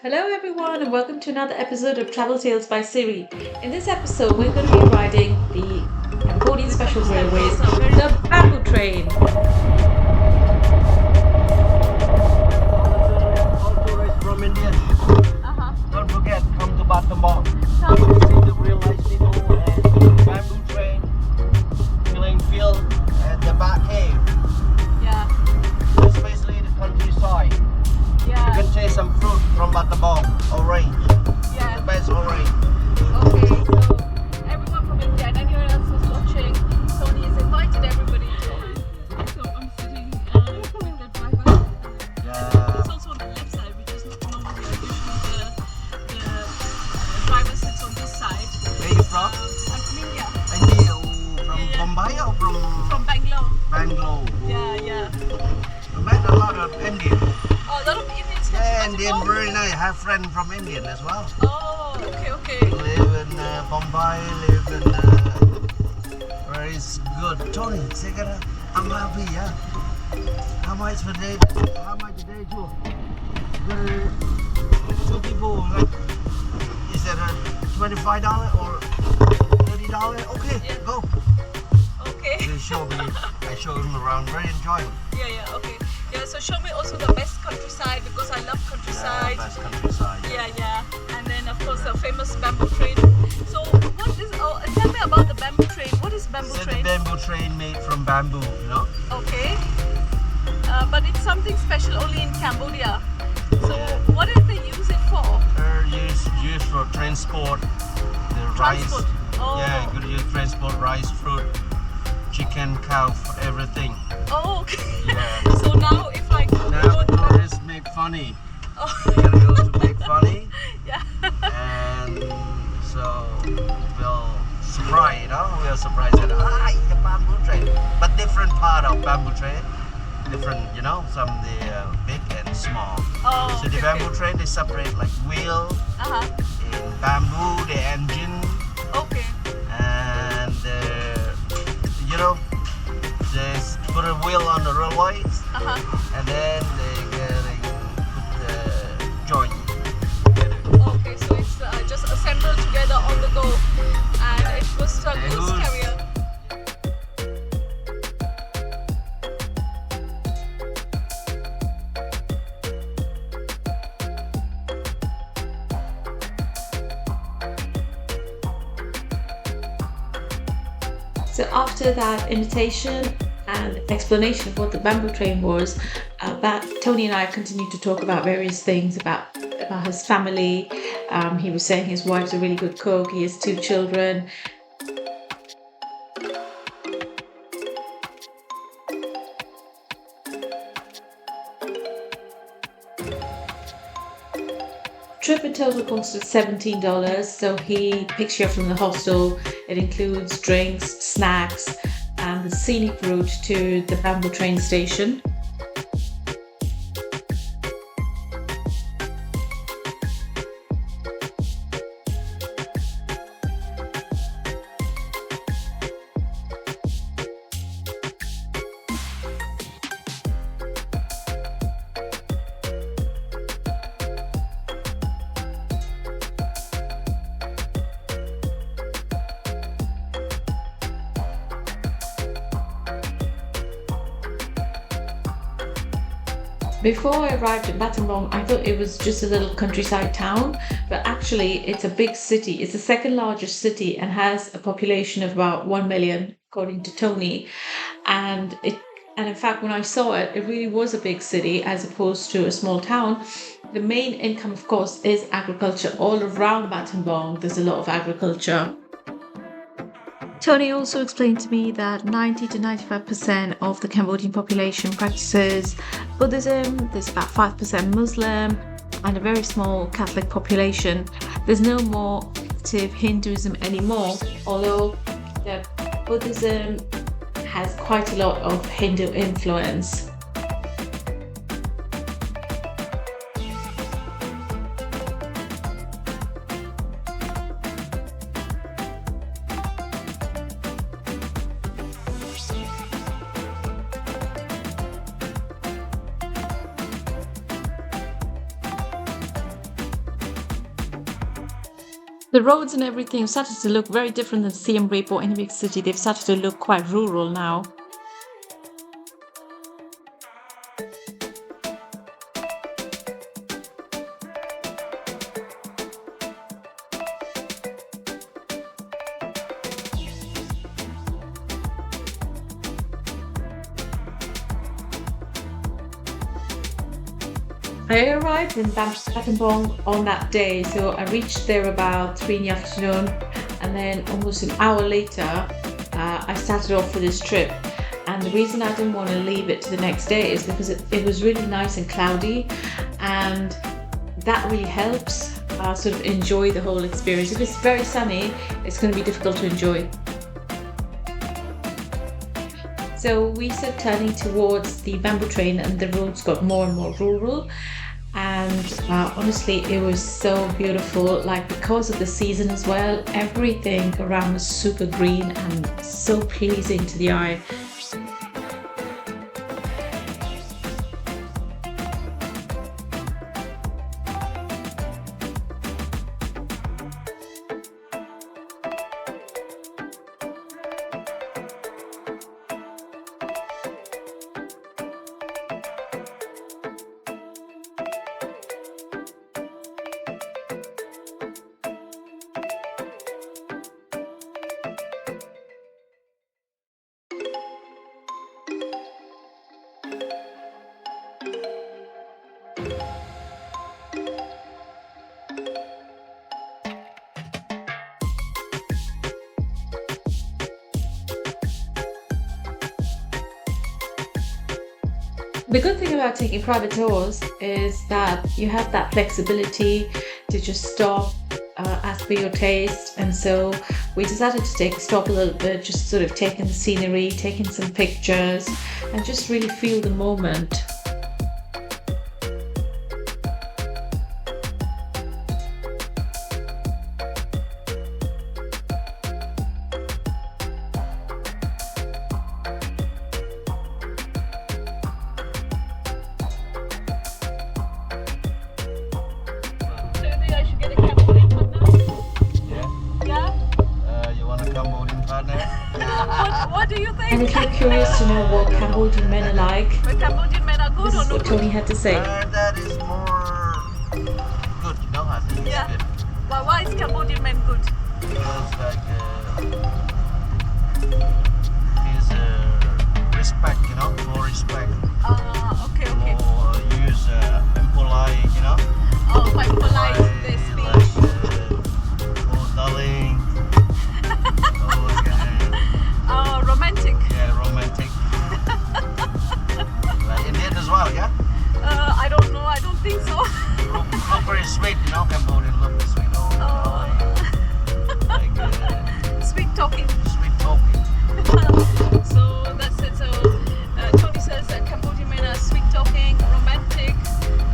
Hello, everyone, and welcome to another episode of Travel Tales by Siri. In this episode, we're going to be riding the Cambodian Special Railways, the Bamboo Train. All tourists from India, don't forget, come to Battambang. Come. See the real nice people and bamboo train, filling field at the back cave. Yeah, Especially the countryside. You yeah, can taste some fruit from Battambang, orange, the yeah. best orange. Okay, so everyone from India and anyone else who's watching, Tony has invited everybody to. So I'm sitting with the driver. Yeah. It's also on the left side, which is not normally usually the driver sits on this side. Where you from? I'm from India, India, from Yeah. Bombay or from Bangalore. Bangalore? Yeah. I met a lot of Indian. Oh, a lot of Indians come Yeah, to Indian, Bangalore. very nice. I have friends from Indian as well. Oh, okay. Live in Bombay, live in very good. Tony, cigarette. I'm happy, yeah. How much per day? How much a day, too? Two people, like, is it $25 or $30? Okay, Yeah. go. Okay. They show me, I show them around, very enjoyable. Yeah, okay. Yeah, so show me also the best countryside because I love Yeah, countryside. best countryside. Yeah. And then of course the famous bamboo train. So what is tell me about the bamboo train. What is bamboo It's a train? bamboo train made from bamboo, you know? Okay. But it's something special only in Cambodia. So Yeah. what did they use it for? Used for transport the Transport. rice. Oh. Yeah, you could use transport rice, fruit, chicken, cow, everything. Oh, okay. Yeah. So now if like Now tourists make funny. oh, We're gonna go to make funny, yeah. and so we'll surprise. You know, we'll surprise that it's a bamboo train, but different part of bamboo train. Different, you know, some the big and small. Oh, So the okay, bamboo train they separate like wheel Uh-huh. in bamboo, the engine. Okay. And you know, just put a wheel on the railways, Uh-huh. and then they put the joint. Okay, so it's just assembled together on the go, and it was a And goods who's- carrier. So after that invitation and explanation of what the bamboo train was, Tony and I continued to talk about various things about his family. He was saying his wife's a really good cook. He has two children. Trip in total costed $17, so he picks you up from the hostel. It includes drinks, snacks, and the scenic route to the bamboo train station. Before I arrived in Battambang, I thought it was just a little countryside town, but actually it's a big city. It's the second largest city and has a population of about 1 million, according to Tony. And in fact, when I saw it, it really was a big city as opposed to a small town. The main income, of course, is agriculture. All around Battambang, there's a lot of agriculture. Tony also explained to me that 90 to 95% of the Cambodian population practices Buddhism, there's about 5% Muslim, and a very small Catholic population. There's no more active Hinduism anymore, although the Buddhism has quite a lot of Hindu influence. The roads and everything have started to look very different than Siem Reap or any big city. They've started to look quite rural now. I arrived in Battambang on that day, so I reached there about 3 in the afternoon, and then almost an hour later, I started off for this trip. And the reason I didn't want to leave it to the next day is because it was really nice and cloudy, and that really helps sort of enjoy the whole experience. If it's very sunny, it's going to be difficult to enjoy. So we started turning towards the bamboo train, and the roads got more and more rural. And honestly, it was so beautiful, like because of the season as well, everything around was super green and so pleasing to the eye. The good thing about taking private tours is that you have that flexibility to just stop as per your taste, and so we decided to take a stop a little bit, just sort of take in the scenery, take in some pictures, and just really feel the moment. What do you think? And if you're curious to know what Cambodian men are like, But Cambodian men are good this or is not what good? Tony had to say. That is more good, you know, I think Yeah. it's good. Why is Cambodian men good? Because like he's respect, you know, more respect, Okay. more use impolite, you know. Oh, quite polite, their speech. More darling. Oh, yeah. Romantic. Yeah, romantic. Like Indian as well, yeah? I don't know, I don't think so. Look very sweet, you know, Cambodian look sweet. Like Sweet talking. sweet talking. So that's it. So Tony says that Cambodian men are sweet talking, romantic.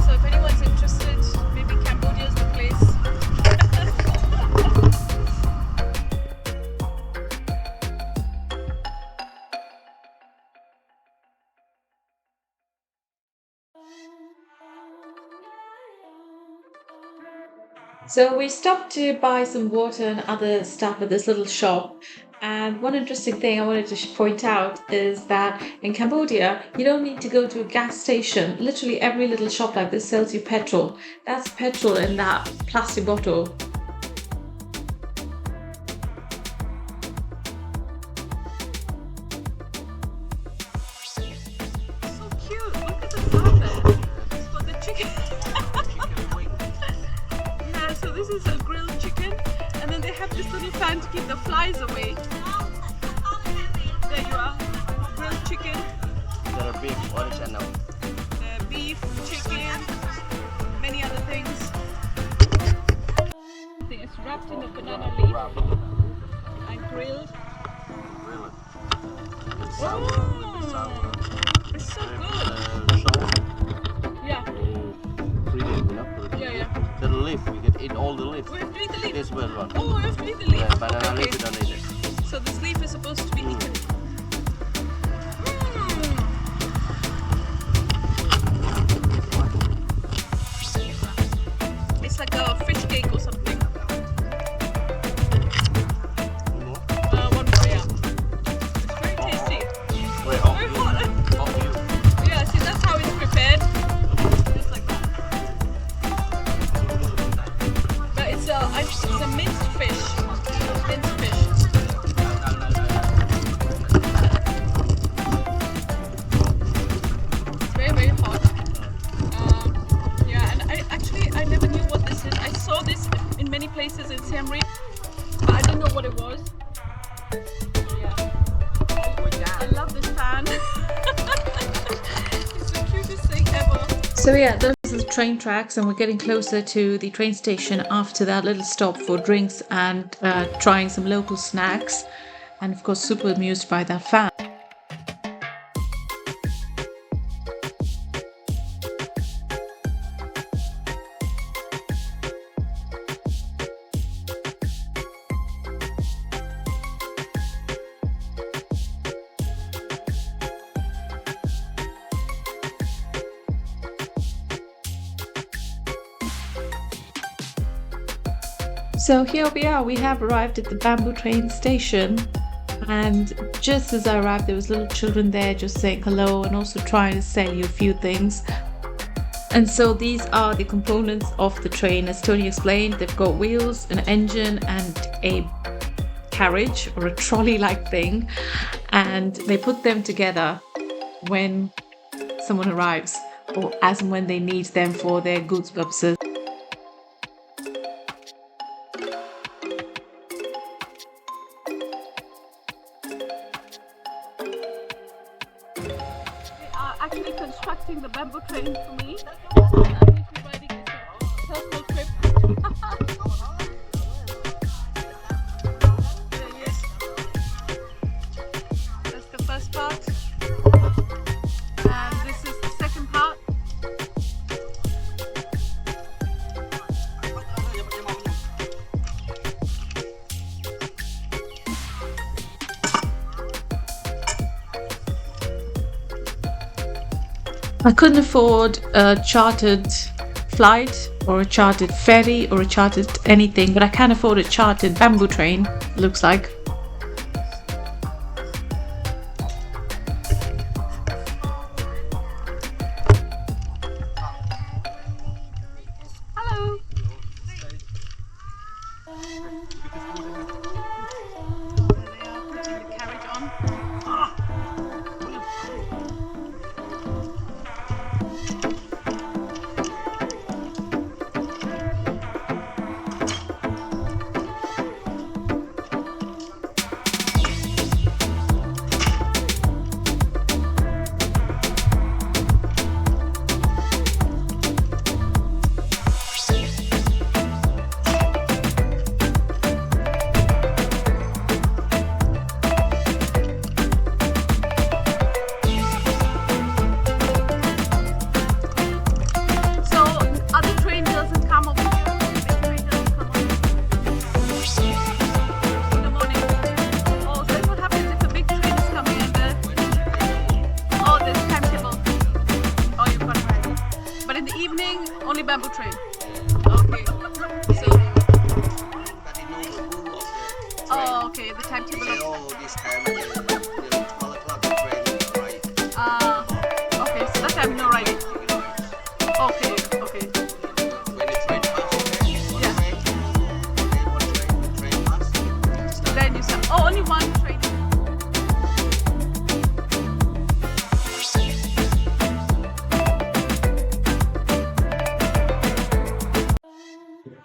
So if anyone's interested, maybe Cambodia is the place. So we stopped to buy some water and other stuff at this little shop. And one interesting thing I wanted to point out is that in Cambodia, you don't need to go to a gas station. Literally every little shop like this sells you petrol. That's petrol in that plastic bottle. So cute. Look at the farm there. For the chicken. Yeah, so this is a grilled chicken, and then they have this little fan to keep the flies away. There you are. Grilled chicken, There are beef, orange and beef, chicken, many other things. It's wrapped in a banana leaf and grilled. really. Oh, it's so good. Yeah, Brilliant, you know. yeah. The leaf, we can eat all the leaf. We have to eat the leaf. This was one. Oh, we have to eat the leaf. Yeah, banana Okay. leaf, we don't eat it. So this leaf is supposed to be eaten. It's like a fish cake or something. places in Siem Reap, but I didn't know what it was. Yeah. I love this fan. It's the cutest thing ever. So yeah, those are the train tracks, and we're getting closer to the train station after that little stop for drinks and trying some local snacks, and of course super amused by that fan. So here we are, we have arrived at the Bamboo train station, and just as I arrived there was little children there just saying hello and also trying to sell you a few things. And so these are the components of the train. As Tony explained, they've got wheels, an engine and a carriage or a trolley-like thing, and they put them together when someone arrives or as and when they need them for their goods purposes. Actually constructing the bamboo train for me. I'm usually riding this personal trip. There he is. That's the first part. And this is the second part. I couldn't afford a chartered flight or a chartered ferry or a chartered anything, but I can afford a chartered bamboo train, looks like. Hello. There they are, putting the carriage on. Only bamboo train. Okay. So. Oh, okay. The timetable. This time, 12 o'clock the train right. Okay. So that time no riding. Okay. Okay. When the train passes, Yeah. the train passes. Then you say, oh, only one train.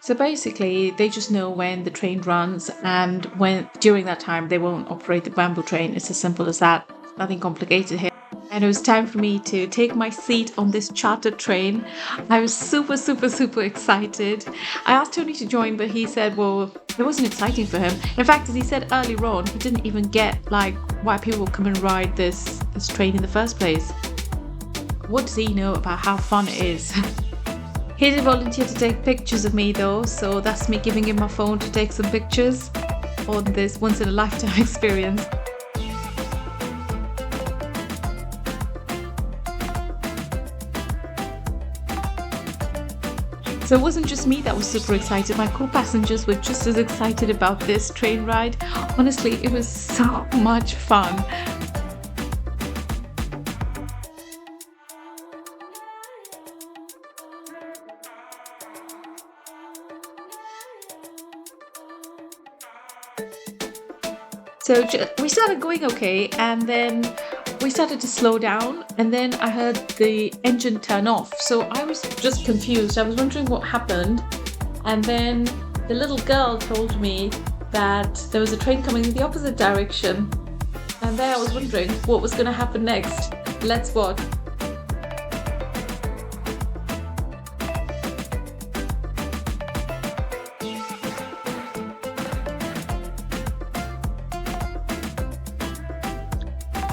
So basically, they just know when the train runs, and when during that time they won't operate the bamboo train. It's as simple as that. Nothing complicated here. And it was time for me to take my seat on this chartered train. I was super excited. I asked Tony to join, but he said, well, it wasn't exciting for him. In fact, as he said earlier on, he didn't even get like why people come and ride this train in the first place. What does he know about how fun it is? He did volunteer to take pictures of me though, so that's me giving him my phone to take some pictures on this once in a lifetime experience. So it wasn't just me that was super excited, my co-passengers were just as excited about this train ride. Honestly, it was so much fun. So we started going okay, and then we started to slow down, and then I heard the engine turn off. So I was just confused. I was wondering what happened, and then the little girl told me that there was a train coming in the opposite direction. And there I was wondering what was going to happen next. Let's watch.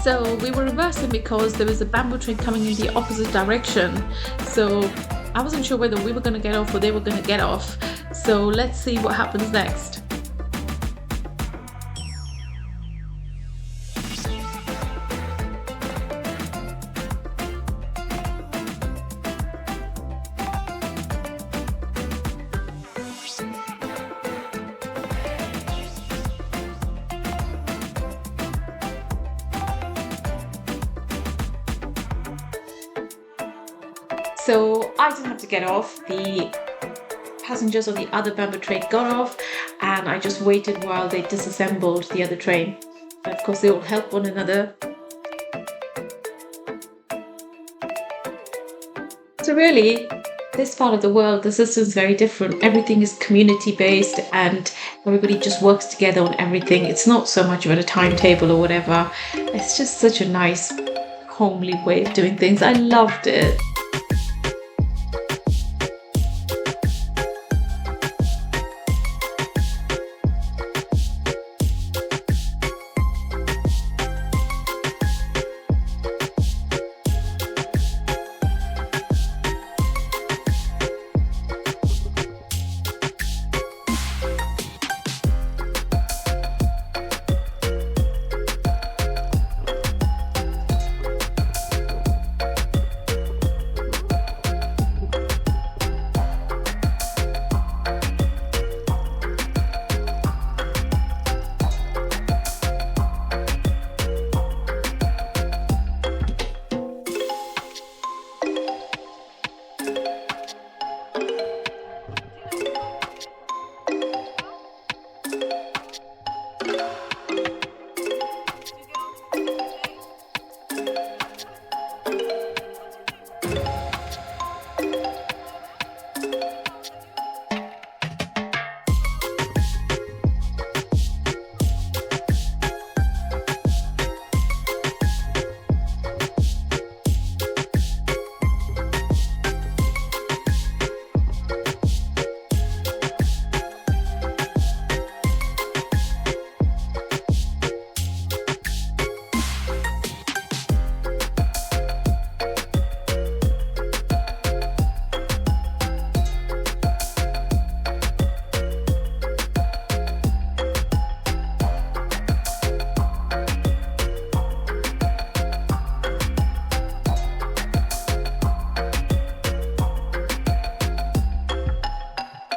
So we were reversing because there was a bamboo train coming in the opposite direction. So I wasn't sure whether we were going to get off or they were going to get off. So let's see what happens next. So I didn't have to get off. The passengers on the other bamboo train got off, and I just waited while they disassembled the other train. And of course, they all help one another. So really, this part of the world, the system is very different. Everything is community-based and everybody just works together on everything. It's not so much about a timetable or whatever. It's just such a nice, homely way of doing things. I loved it.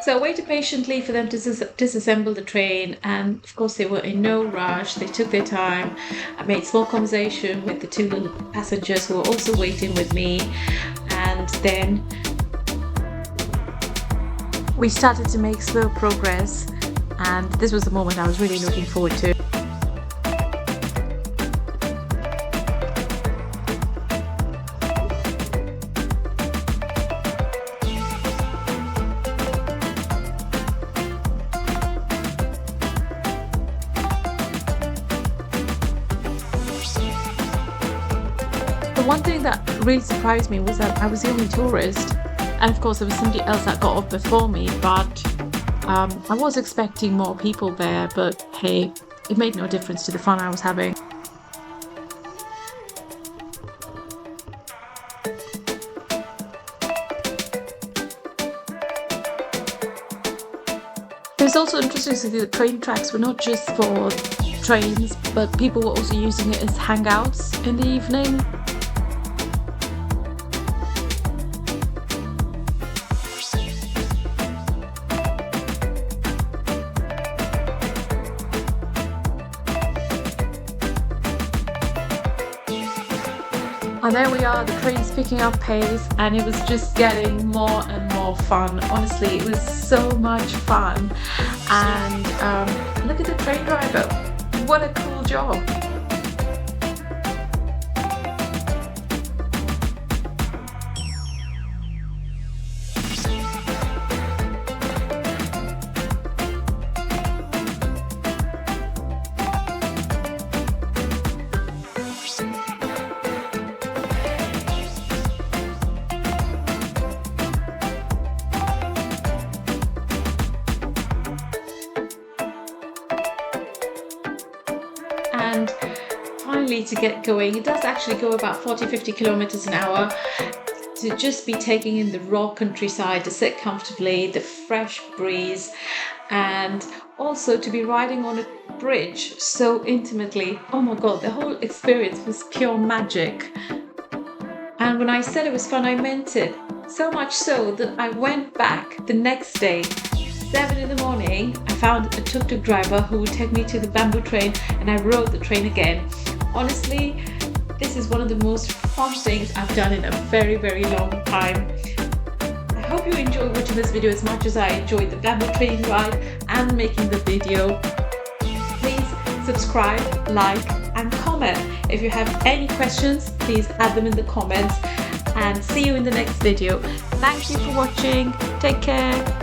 So I waited patiently for them to disassemble the train, and of course they were in no rush. They took their time. I made small conversation with the two little passengers who were also waiting with me, and then we started to make slow progress, and this was the moment I was really looking forward to. The one thing that really surprised me was that I was the only tourist, and of course there was somebody else that got off before me, but I was expecting more people there, but hey, it made no difference to the fun I was having. It was also interesting to see the train tracks were not just for trains, but people were also using it as hangouts in the evening. And there we are, the train's picking up pace, and it was just getting more and more fun. Honestly, it was so much fun. And look at the train driver. What a cool job. lovely to get going. It does actually go about 40-50 kilometers an hour. To just be taking in the raw countryside, to sit comfortably, the fresh breeze, and also to be riding on a bridge so intimately. Oh my god, the whole experience was pure magic. And when I said it was fun, I meant it. So much so that I went back the next day, 7 in the morning. I found a tuk-tuk driver who would take me to the bamboo train, and I rode the train again. Honestly, this is one of the most fun things I've done in a very, very long time. I hope you enjoyed watching this video as much as I enjoyed the bamboo train ride and making the video. Please subscribe, like, and comment. If you have any questions, please add them in the comments, and see you in the next video. Thank you for watching. Take care.